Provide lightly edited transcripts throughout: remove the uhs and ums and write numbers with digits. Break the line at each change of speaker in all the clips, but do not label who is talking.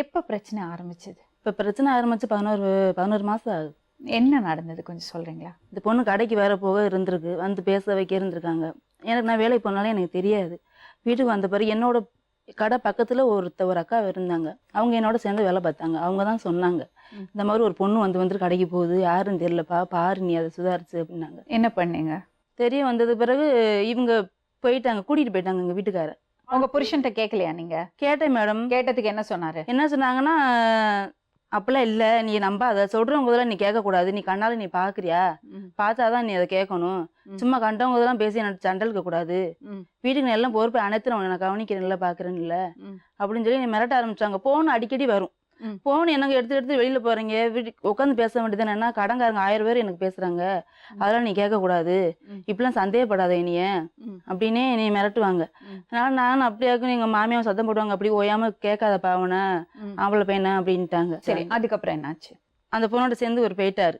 எப்ப பிரச்சனை ஆரம்பிச்சது?
இப்போ பிரச்சனை ஆரம்பிச்சு 11 மாதம் ஆகுது.
என்ன நடந்தது கொஞ்சம் சொல்றீங்களா?
இந்த பொண்ணு கடைக்கு வேற போக இருந்திருக்கு, வந்து பேச வைக்க இருந்திருக்காங்க. எனக்கு நான் வேலைக்கு போனாலும் எனக்கு தெரியாது. வீட்டுக்கு வந்த பிறகு என்னோட கடை பக்கத்தில் ஒரு அக்கா இருந்தாங்க. அவங்க என்னோட சேர்ந்து வேலை பார்த்தாங்க. அவங்க தான் சொன்னாங்க, இந்த மாதிரி ஒரு பொண்ணு வந்து கடைக்கு போகுது, யாருன்னு தெரியலப்பா, பாரு நீ அதை சுதாரிச்சு அப்படின்னாங்க.
என்ன பண்ணீங்க?
தெரிய வந்தது பிறகு இவங்க போயிட்டாங்க, கூட்டிகிட்டு போயிட்டாங்க எங்கள் வீட்டுக்கார.
உங்க புருஷன்ட்ட கேட்கலையா நீங்க?
கேட்டேன் மேடம்.
கேட்டதுக்கு என்ன சொன்னாரு?
என்ன சொன்னாங்கன்னா, அப்பெல்லாம் இல்லை, நீ நம்பாத, சொல்கிறவங்க இதெல்லாம் நீ கேட்கக்கூடாது, நீ கண்ணால் நீ பார்க்குறியா, பார்த்தாதான் நீ அதை கேட்கணும், சும்மா கண்டவங்க இதெல்லாம் பேசி எனக்கு சண்டை இருக்கக்கூடாது, வீட்டுக்கு நான் எல்லாம் பொறுப்பு அனைத்து நான் கவனிக்கிறேன் இல்லை பார்க்குறேன்னு இல்லை அப்படின்னு சொல்லி நீ மிரட்ட ஆரம்பிச்சாங்க. போன் அடிக்கடி வரும். போன் எனக்கு எடுத்து வெளியில போறீங்க, வீட்டுக்கு உட்காந்து பேச வேண்டியது என்ன, கடங்காரங்க 1000 பேர் எனக்கு பேசுறாங்க, அதெல்லாம் நீ கேட்கக்கூடாது, இப்பெல்லாம் சந்தேகப்படாத இனிய அப்படின்னே நீ மிரட்டுவாங்க. அதனால நான் அப்படியாக்கும் எங்க மாமியாவும் சத்தம் போடுவாங்க, அப்படி ஓயாம கேட்காத பாவனை ஆம்பளை பையனை அப்படின்ட்டாங்க.
சரி, அதுக்கப்புறம் என்னாச்சு?
அந்த பொண்ணோட சேர்ந்து ஒரு போயிட்டாரு.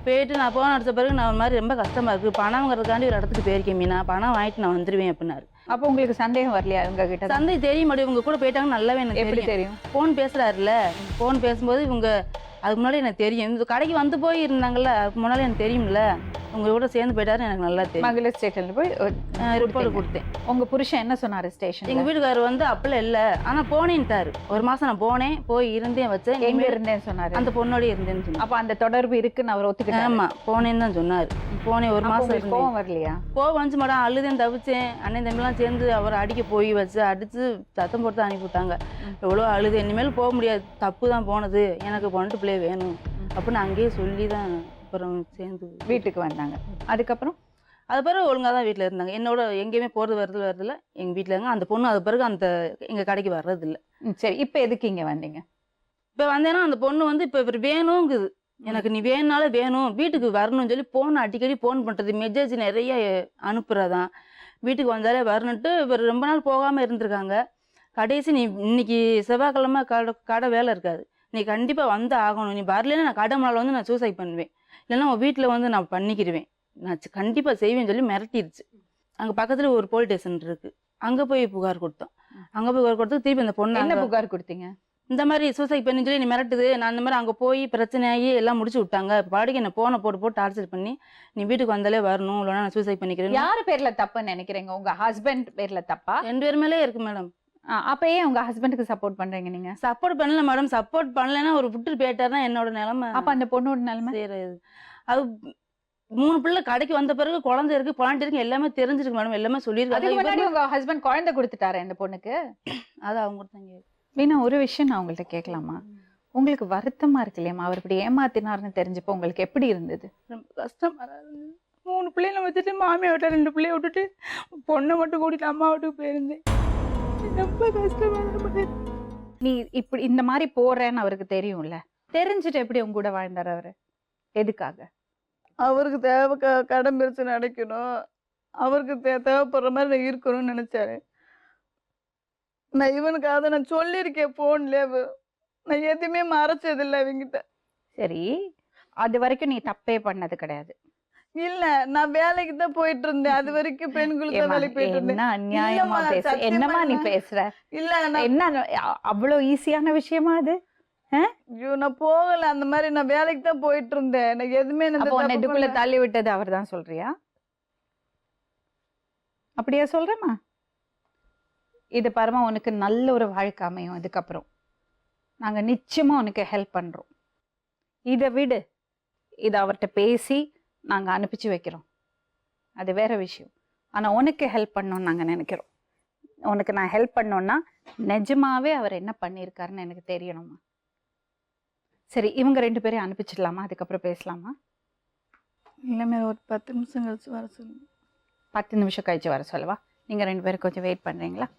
போயிட்டு நான் போன அடிச்ச பிறகு நான் ஒரு மாதிரி ரொம்ப கஷ்டமா இருக்கு, பணம்ங்கிறதுக்காண்டி ஒரு இடத்துக்கு போயிருக்கேன் மீனா, பணம் வாங்கிட்டு நான் வந்துருவேன் அப்படின்னாரு.
அப்போ உங்களுக்கு சந்தேகம் வரலையா இவங்க கிட்ட?
சந்தேகம் தெரிய மாட்டேன், இவங்க கூட போயிட்டாங்க நல்லாவே எனக்கு
எப்படி தெரியும்?
போன் பேசுறாருல்ல, போன் பேசும்போது இவங்க அதுக்கு முன்னாடி எனக்கு தெரியும், இந்த கடைக்கு வந்து போய் இருந்தாங்கல்ல, அதுக்கு முன்னாடி எனக்கு தெரியும்ல, உங்க கூட சேர்ந்து போயிட்டாரு எனக்கு நல்லா தெரியும்.
மகளிர் ஸ்டேஷன்ல போய்
ரிப்போர்ட் கொடுத்தேன்.
உங்க புருஷன் என்ன சொன்னாரு ஸ்டேஷன்?
எங்க வீட்டுக்காரர் வந்து அப்பெல்லாம் இல்லை, ஆனா போனேன்ட்டாரு. ஒரு மாசம் நான் போனேன், போய் இருந்தேன் வச்சேன்.
எங்க இருந்தேன்னு சொன்னாரு?
அந்த பொண்ணோடய இருந்தேன்னு சொன்னாரு.
அப்ப அந்த தொடர்பு இருக்குன்னு அவர் ஒத்துக்கிட்டாரு?
ஆமா, போனேன்னு தான் சொன்னாரு. போனேன், ஒரு மாசம்
கோவம் வரலையா?
கோவம் வந்துச்சு மேடம், அழுதேன், தவிச்சேன். அண்ணன் தம்பிலாம் சேர்ந்து அவரை அடிக்க போய் வச்சு அடிச்சு சத்தம் போட்டு தான் அனுப்பிவிட்டாங்க. எவ்வளோ அழுது, இனிமேல் போக முடியாது, தப்பு தான் போனது, எனக்கு பொண்ணு பிள்ளை வேணும் அப்படின்னு அங்கேயே சொல்லி தான் அப்புறம் சேர்ந்து
வீட்டுக்கு வந்தாங்க. அதுக்கப்புறம்
அது பிறகு ஒழுங்காக தான் வீட்டில் இருந்தாங்க. என்னோட எங்கேயுமே போகிறது வரதில்ல, எங்கள் வீட்டில் இருங்க. அந்த பொண்ணு அது பிறகு அந்த எங்கள் கடைக்கு வர்றதில்லை.
சரி, இப்போ எதுக்கு இங்கே வந்தீங்க?
இப்போ வந்தேன்னா அந்த பொண்ணு வந்து இப்போ இவர் வேணுங்குது, எனக்கு நீ வேணுனாலும் வேணும், வீட்டுக்கு வரணும்னு சொல்லி ஃபோன் அடிக்கடி ஃபோன் பண்ணுறது, மெசேஜ் நிறைய அனுப்புகிறதான், வீட்டுக்கு வந்தாலே வரணுன்ட்டு இவர் ரொம்ப நாள் போகாமல் இருந்திருக்காங்க. கடைசி நீ இன்னைக்கு செவ்வாய்க்கிழமை கடை வேலை இருக்காது, நீ கண்டிப்பாக வந்து ஆகணும், நீ வரலன்னா நான் கடை முன்னால் வந்து நான் சூசைட் பண்ணுவேன், இல்லைன்னா உன் வீட்டில் வந்து நான் பண்ணிக்கிடுவேன், நான் கண்டிப்பாக செய்வேன்னு சொல்லி மிரட்டிடுச்சு. அங்கே பக்கத்தில் ஒரு போலீஸ் ஸ்டேஷன் இருக்குது, அங்கே போய் புகார் கொடுத்தோம். அங்கே போய் புகார் கொடுத்து திருப்பி அந்த பொண்ணு
என்ன புகார் கொடுத்தீங்க?
இந்த மாதிரி சூசைட் பண்ணி சொல்லி நீ மிரட்டுது, நான் இந்த மாதிரி அங்கே போய் பிரச்சனையாகி எல்லாம் முடிச்சு விட்டாங்க, பாடிக்கு என்ன போனை போட்டு டார்ச்சர் பண்ணி நீ வீட்டுக்கு வந்தாலே வரணும், இல்லைன்னா நான் சூசைட் பண்ணிக்கிறேன்.
யார் பேர்ல தப்புன்னு நினைக்கிறீங்க? உங்க ஹஸ்பண்ட் பேர்ல தப்பா?
2 பேர் மேலே இருக்கு மேடம்.
அப்ப ஏன் உங்க ஹஸ்பண்டுக்கு சப்போர்ட் பண்றீங்க நீங்க?
சப்போர்ட் பண்ணல மேடம், சப்போர்ட் பண்ணலைன்னா ஒரு விட்டுட்டு போயிட்டாருன்னா என்னோட நிலைமை.
அப்ப அந்த பொண்ணோட நிலைமை
அது 3 பிள்ளை கடைக்கு வந்த பிறகு குழந்தை இருக்கு, குழந்தை இருக்கு, எல்லாமே தெரிஞ்சிருக்கு மேடம், எல்லாமே சொல்லியிருக்காங்க.
அதுக்கு முன்னாடி உங்க ஹஸ்பண்ட் குழந்தை கொடுத்துட்டாரு இந்த பொண்ணுக்கு?
அது அவங்க கொடுத்தாங்க.
வீணா, ஒரு விஷயம் நான் உங்கள்கிட்ட கேட்கலாமா? உங்களுக்கு வருத்தமா இருக்கு இல்லையாமா? அவர் இப்படி ஏமாத்தினார்னு தெரிஞ்சப்போ உங்களுக்கு எப்படி இருந்தது?
ரொம்ப கஷ்டமா இருந்தது. 3 பிள்ளைங்களை வச்சுட்டு மாமியை விட்டா 2 பிள்ளைய விட்டுட்டு பொண்ணை மட்டும் கூட்டிட்டு அம்மா வீட்டுக்கு போயிருந்தேன். ரொம்ப கஷ்டமா இருந்தது.
நீ இப்படி இந்த மாதிரி போறேன்னு அவருக்கு தெரியும்ல, தெரிஞ்சுட்டு எப்படி உங்க கூட வாழ்ந்தார் அவரு? எதுக்காக?
அவருக்கு தேவை கடன் பிரச்சனை அடைக்கணும், அவருக்கு தேவைப்படுற மாதிரி நான் இருக்கணும்னு நினைச்சாரு. நான் இவனுக்காக நான் சொல்லியிருக்கேன் போன்ல, நான் எதுவுமே மறைச்சதில்லை இவங்கிட்ட.
சரி, அது வரைக்கும் நீ தப்பே பண்ணது கிடையாது?
இல்ல, நான் வேலைக்கு தான் போயிட்டு இருந்தேன், அது வரைக்கும் பெண்களுக்கு தான் வேலைக்கு போயிட்டு இருந்தேன்.
என்ன அநியாயமா பேச, என்னமா நீ பேசுற?
இல்ல,
என்ன அவ்வளவு ஈஸியான விஷயமா அது?
ஐயோ, நான் போகல, அந்த மாதிரி நான் வேலைக்கு தான் போயிட்டு இருந்தேன், நான் எதுவுமே
இதுக்குள்ள தள்ளி விட்டது அவர் தான் சொல்றியா? அப்படியா சொல்றேமா? இது பாருமா, உனக்கு நல்ல ஒரு வாழ்க்கை அமையும், அதுக்கப்புறம் நாங்க நிச்சயமா உனக்கு ஹெல்ப் பண்றோம். இதை விடு, இதை அவர்கிட்ட பேசி நாங்க அனுப்பிச்சு வைக்கிறோம், அது வேற விஷயம். ஆனா உனக்கு ஹெல்ப் பண்ணோம்னு நாங்க நினைக்கிறோம். உனக்கு நான் ஹெல்ப் பண்ணோம்னா நிஜமாவே அவர் என்ன பண்ணியிருக்காருன்னு எனக்கு தெரியணுமா? சரி, இவங்க 2 பேரையும் அனுப்பிச்சிடலாமா? அதுக்கப்புறம் பேசலாமா?
இல்லைமே, ஒரு 10 நிமிஷம் கழிச்சு வர சொல்லுங்க.
10 நிமிஷம் கழிச்சு வர சொல்லவா? நீங்க 2 பேரும் கொஞ்சம் வெயிட் பண்றீங்களா?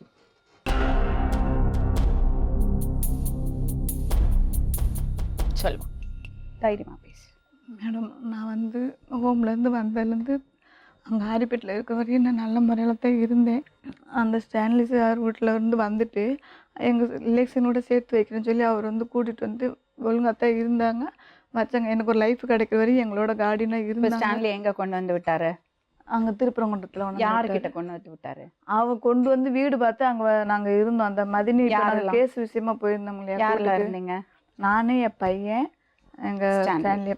சொல்லுவோம், தைரியமா பேசு.
மேடம், நான் வந்து ஹோம்லேருந்து வந்ததுலேருந்து அங்கே ஹாரிப்பேட்டில் இருக்க வரையும் நான் நல்ல முறையில் தான் இருந்தேன். அந்த ஸ்டான்லி சார் வீட்டில் இருந்து வந்துட்டு எங்கள் ரிலேஷனோட சேர்த்து வைக்கிறேன்னு சொல்லி அவர் வந்து கூட்டிகிட்டு வந்து ஒழுங்காக தான் இருந்தாங்க வச்சாங்க. எனக்கு ஒரு லைஃப் கிடைக்கிற வரையும் எங்களோட கார்டினாக இருந்தாங்க.
ஸ்டான்லி எங்கே கொண்டு வந்து விட்டாரு?
அங்க திருப்பரங்குன்றத்துல கொண்டு வந்து
யாருக்கிட்ட கொண்டு வந்து விட்டாரு?
அவன் கொண்டு வந்து வீடு பார்த்து அங்க நாங்க இருந்தோம். அந்த மதினி இப்ப நாங்க
யாரெல்லாம்?
கேஸ் விஷயமா போயிருந்தோம் இல்லையா
யாரெல்லாம்
கோர்ட்டுக்கு.
இருந்தீங்க?
நானு என் பையன் எங்க
ஸ்டான்லி.
ஸ்டான்லி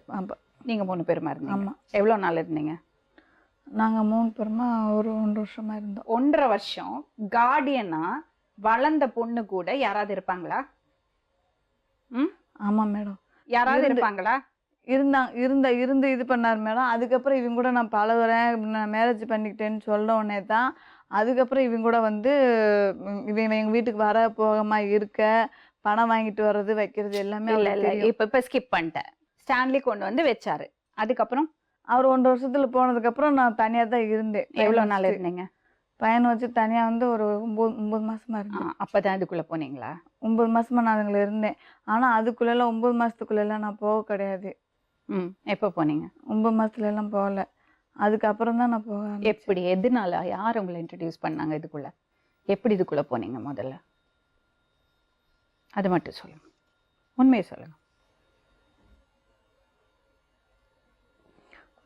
நீங்க 3 பேருமா இருந்தீங்க?
ஆமா.
எவ்வளவு நாள் இருந்தீங்க?
நாங்க 3 பேருமா ஒரு 1 வருஷமா இருந்தோம்.
1.5 வருஷம் கார்டியனா வளர்ந்த பொண்ணு கூட யாராவது இருப்பாங்களா? ம்,
ஆமா மேடம்.
யாராவது
இருந்து-
இருப்பாங்களா?
இருந்து இது பண்ணார் மேடம். அதுக்கப்புறம் இவங்க கூட நான் பழகுறேன், நான் மேரேஜ் பண்ணிக்கிட்டேன்னு சொல்ல உடனே தான் அதுக்கப்புறம் இவங்க கூட வந்து இவன் எங்க வீட்டுக்கு வர போகாம இருக்க, பணம் வாங்கிட்டு வர்றது வைக்கிறது எல்லாமே
இல்ல
அவருக்கு
இல்ல
தெரியும்.
இப்ப ஸ்கிப் பண்ணிட்டேன். ஸ்டான்லி கொண்டு வந்து வச்சாரு. அதுக்கப்புறம்
அவர் 1 வருஷத்துல போனதுக்கு அப்புறம் நான் தனியா தான் இருந்தேன்.
எவ்வளவு நாள் இருந்தீங்க?
பையனை வச்சு தனியா வந்து ஒரு 9 மாசமா
ஆ,
இருந்தேன்.
அப்பதான் இதுக்குள்ள போனீங்களா?
9 மாசமா நான் அதுங்கள இருந்தேன். ஆனா அதுக்குள்ள எல்லாம் 9 மாசத்துக்குள்ள எல்லாம் நான் போக கிடையாது.
ம், எப்ப போனீங்க?
9 மாசத்துல எல்லாம் போகல. அதுக்கப்புறம் தான் நான் போக ஆரம்பிச்சேன்.
எப்படி, எதனால, யார் உங்களை இன்ட்ரடியூஸ் பண்ணாங்க இதுக்குள்ள? எப்படி இதுக்குள்ள போனீங்க முதல்ல? அது மட்டும் சொல்லுங்க, உண்மையை சொல்லுங்க.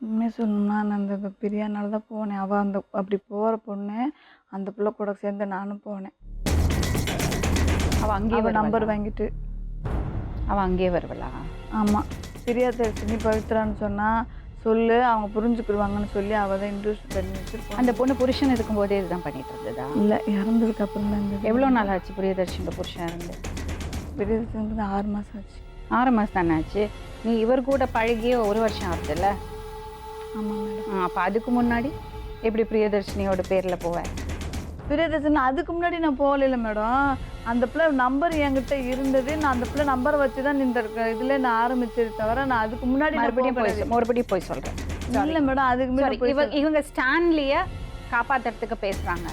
உண்மையை சொல்லணும்னா நான் அந்த பிரியானால தான் போனேன். அவள் அந்த அப்படி போகிற பொண்ணு அந்த பிள்ளை கூட சேர்ந்து நானும் போனேன்.
அவ அங்கேயே
அவள் நம்பர்
வருவாளா?
வாங்கிட்டு.
அவ அங்கேயே வருவலா?
ஆமாம், பிரியா தரிசினி பவித்ரான்னு சொன்னால் சொல்லு, அவங்க புரிஞ்சுக்கிடுவாங்கன்னு சொல்லி அவள் தான் இன்ட்ரடியூஸ் பண்ணி வச்சுருப்பான்.
அந்த பொண்ணு புருஷன் இருக்கும்போதே இதுதான் பண்ணிட்டு இருந்ததா?
இல்லை, இறந்ததுக்கு அப்புறம் தான் இருந்தது.
எவ்வளோ நாள் ஆச்சு பிரியதர்ஷியோட புருஷன் இருந்து?
பிரியதர்சினி வந்து 6 மாதம் ஆச்சு.
6 மாசம் தானே ஆச்சு. நீ இவர் கூட பழகிய 1 வருஷம் ஆகுதுல்ல?
ஆமாம் மேடம்.
அப்போ அதுக்கு முன்னாடி எப்படி பிரியதர்ஷினியோட பேர்ல போவேன்?
பிரியதர்சினி அதுக்கு முன்னாடி நான் போகல மேடம். அந்த பிள்ளை நம்பர் என்கிட்ட இருந்தது. நான் அந்த பிள்ளை நம்பரை வச்சு தான் இந்த இதில் நான் ஆரம்பிச்சது தவிர நான் அதுக்கு முன்னாடி
மறுபடியும் போய் சொல்றேன்.
இல்லை மேடம். அதுக்கு முன்னாடி
இவங்க ஸ்டான்லிய காப்பாத்துறதுக்கு பேசுறாங்க.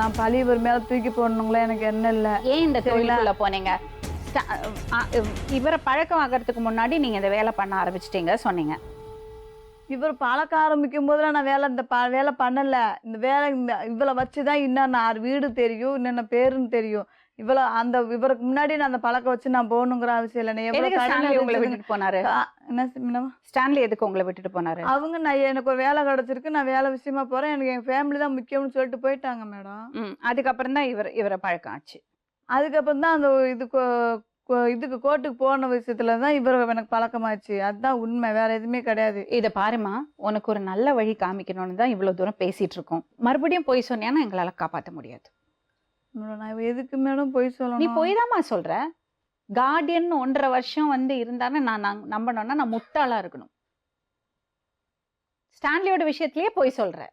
நான் பழி இவர் மேலே தூக்கி போடணுங்களா, எனக்கு என்ன இல்லை.
ஏன் இந்த தொழிலுக்குள்ள போனீங்க? இவரை பழக்கம் ஆகிறதுக்கு முன்னாடி நீங்க இந்த வேலை பண்ண ஆரம்பிச்சிட்டீங்க சொன்னீங்க.
இவர் பழக்க ஆரம்பிக்கும் போதெல்லாம் நான் வேலை பண்ணல. இந்த வேலை இவளை வச்சுதான் இன்னும் 6 வீடு தெரியும், என்னென்ன பேருன்னு தெரியும். இவருக்கு முன்னாடி நான் அந்த பழக்கம் வச்சு நான் போகணுங்கிற அவசியம் இல்லை.
எதுக்கு ஸ்டான்லி உங்களை விட்டுட்டு போனாரு?
என்ன மேடம்?
ஸ்டான்லி எதுக்கு உங்களை விட்டுட்டு போனாரு?
அவங்க எனக்கு ஒரு வேலை கிடைச்சிருக்கு, நான் வேலை விஷயமா போறேன், எனக்கு என் ஃபேமிலி தான் முக்கியம்னு சொல்லிட்டு போயிட்டாங்க மேடம்.
அதுக்கப்புறம் தான் இவரை பழக்கம் ஆச்சு.
அதுக்கப்புறம் தான் அந்த இதுக்கு கோர்ட்டுக்கு போன விஷயத்துல தான் இவர் எனக்கு பழக்கமாச்சு. அதுதான் உண்மை, வேற எதுவுமே கிடையாது.
இதை பாருமா, உனக்கு ஒரு நல்ல வழி காமிக்கணும்னு தான் இவ்வளவு தூரம் பேசிட்டு இருக்கோம். மறுபடியும் போய் சொன்னேன்னா எங்களால காப்பாற்ற முடியாது.
நான் எதுக்கு மேடம் போய்
நீ
சொல்லணும்?
போய் தான்மா சொல்ற. கார்டியன் 1.5 வருஷம் வந்து இருந்தாருன்னு நான் நம்பணும்னா நான் முட்டாளா இருக்கணும். ஸ்டான்லியோட விஷயத்திலேயே போய் சொல்ற.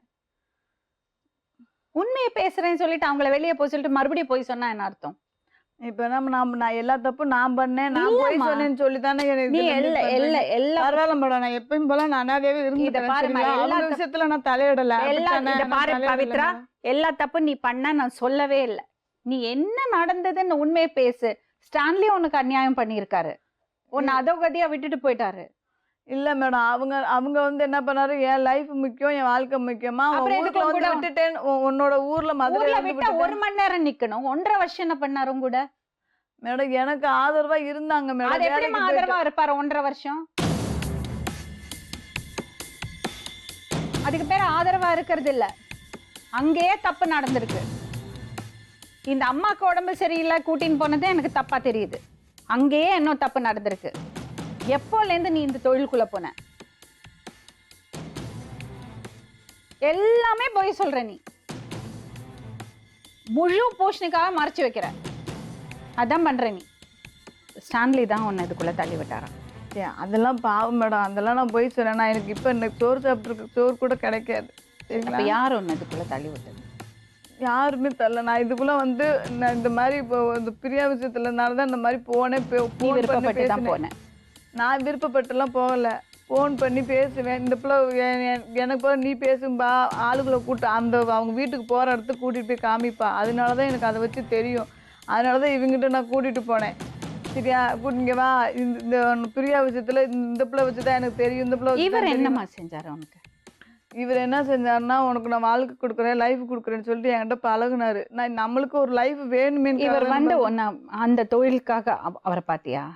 உண்மையை பேசுறேன்னு சொல்லிட்டு அவங்கள வெளியே போய் சொல்லிட்டு மறுபடியும் போய் சொன்னா என்ன அர்த்தம்?
இப்ப நான் எல்லா தப்பும் நான் பண்ணேன், நான் போய்
இல்லம்மா.
சொன்னேன்னு சொல்லி தானே
நீ எல்லா
பரவாயில்ல மேடம். நான் எப்பயும் போல நான் அனாதையாவே
இத பாரும்மா,
இருந்துட்டேன்.
எல்லா
அவங்க விஷயத்துல நான் தலையிடல.
இத பாரு பவித்ரா, எல்லா தப்பு நீ பண்ண நான் சொல்லவே இல்லை. நீ என்ன நடந்ததுன்னு உண்மையை பேசு. ஸ்டான்லி உனக்கு அநியாயம் பண்ணியிருக்காரு, உன்னை அதோகதியா விட்டுட்டு போயிட்டாரு.
இல்ல மேடம், அவங்க வந்து என்ன பண்ணாரு, என் லைஃப் முக்கியம், என் வாழ்க்கை முக்கியமா,
அப்புறம் எதுக்கு
ஊர்ல வந்து
கூட-
விட்டுட்டேன். உன்னோட ஊர்ல மதுரையில
ஊர்ல
வந்து
விட்டா
விட்டுட்டேன்.
1 மணி நேரம் நிக்கணும். 1.5 வருஷம் என்ன பண்ணாரு உன் கூட?
மேடம் எனக்கு ஆதரவா இருந்தாங்க
அது
மேடம்.
எப்படிமா ஆதரவா இருப்பாரு 1.5 வருஷம்? அதுக்கு பேர் ஆதரவா இருக்கிறது இல்ல. அங்கேயே தப்பு நடந்திருக்கு. இந்த அம்மாக்கு உடம்பு சரியில்லை கூட்டின்னு போனது எனக்கு தப்பா தெரியுது. அங்கேயே இன்னும் தப்பு நடந்திருக்கு. எப்போல இருந்து நீ இந்த தொழிலுக்குள்ள போன? எல்லாமே போய் சொல்ற நீ. முழு பூஷணிக்காக மறைச்சு வைக்கிற. அதான் பண்ற நீ. ஸ்டான்லி தான் உன்னை இதுக்குள்ள தள்ளி விட்டாராம்.
அதெல்லாம் பாவம் மேடம். அதெல்லாம் நான் போய் சொன்னேன். நான் எனக்கு சோறு சாப்பிட்டுருக்கு, சோறு கூட கிடைக்காது.
அப்ப யார் உன்னை இதுக்குள்ள தள்ளி விட்டது?
யாருமே தரல. நான் இதுக்குள்ள வந்து நான் இந்த மாதிரி இப்போ இந்த பிரியா விஷயத்துலனாலதான் இந்த மாதிரி போனேன்.
நீ விருப்பப்பட்டு தான் போனேன்.
நான் விருப்பப்பட்டுலாம் போகல. ஃபோன் பண்ணி பேசுவேன். இந்த பிள்ளை எனக்கு போல நீ பேசும்பா, ஆளுகளை கூட்டு அவங்க வீட்டுக்கு போகிற இடத்துக்கு கூட்டிகிட்டு போய் காமிப்பா. அதனால தான் எனக்கு அதை வச்சு தெரியும். அதனால தான் இவங்ககிட்ட நான் கூட்டிகிட்டு போனேன். சரியா, கூட்டிங்க வா, இந்த பிரியா விஷயத்தில் இந்த பிள்ளை வச்சு தான் எனக்கு தெரியும். இந்த பிள்ளை
இவர் என்னம்மா செஞ்சாரு உனக்கு?
இவர் என்ன செஞ்சாருன்னா, உனக்கு நான் வாழ்க்கை கொடுக்குறேன், லைஃப் கொடுக்குறேன்னு சொல்லிட்டு என்கிட்ட பழகுனாரு. நான் நம்மளுக்கு ஒரு லைஃப் வேணுமே.
இவர் வந்து அந்த தொழிலுக்காக அவரை பாத்தியா?